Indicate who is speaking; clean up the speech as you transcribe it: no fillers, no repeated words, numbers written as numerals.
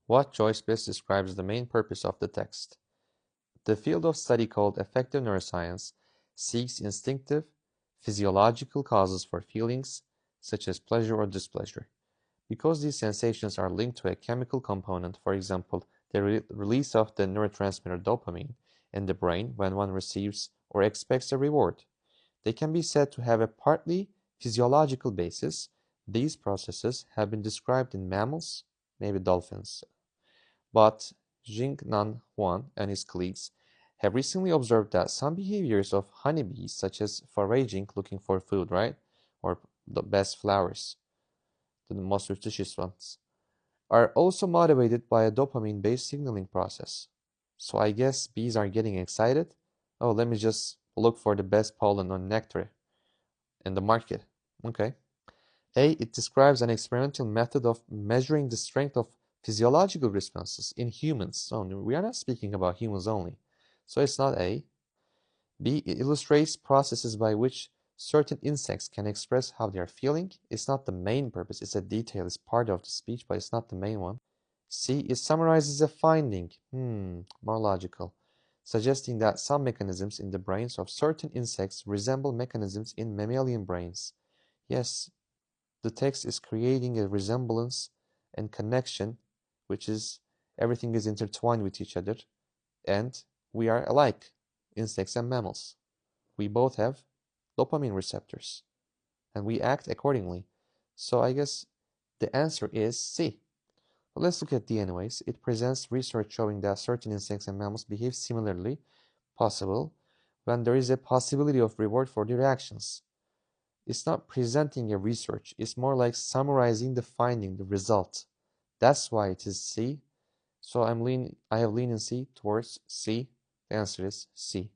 Speaker 1: What choice best describes the main purpose of the text? The field of study called affective neuroscience seeks instinctive, physiological causes for feelings, such as pleasure or displeasure. Because these sensations are linked to a chemical component, for example, the release of the neurotransmitter dopamine in the brain when one receives or expects a reward, they can be said to have a partly physiological basis. These processes have been described in mammals, maybe dolphins, but Jingnan Huang and his colleagues have recently observed that some behaviors of honeybees, such as foraging, looking for food, right? Or the best flowers, the most nutritious ones, are also motivated by a dopamine-based signaling process. So I guess bees are getting excited. Oh, let me just look for the best pollen or nectar in the market. Okay. A, it describes an experimental method of measuring the strength of physiological responses in humans. So we are not speaking about humans only. So it's not A. B, it illustrates processes by which certain insects can express how they are feeling. It's not the main purpose. It's a detail. It's part of the speech, but it's not the main one. C, it summarizes a finding. More logical. Suggesting that some mechanisms in the brains of certain insects resemble mechanisms in mammalian brains. Yes, the text is creating a resemblance and connection, which is everything is intertwined with each other, and we are alike, insects and mammals. We both have dopamine receptors, and we act accordingly. So I guess the answer is C. But let's look at D anyways. It presents research showing that certain insects and mammals behave similarly, possible, when there is a possibility of reward for their actions. It's not presenting a research, it's more like summarizing the finding, the result. That's why it is C. So I have leaned in C towards C. The answer is C.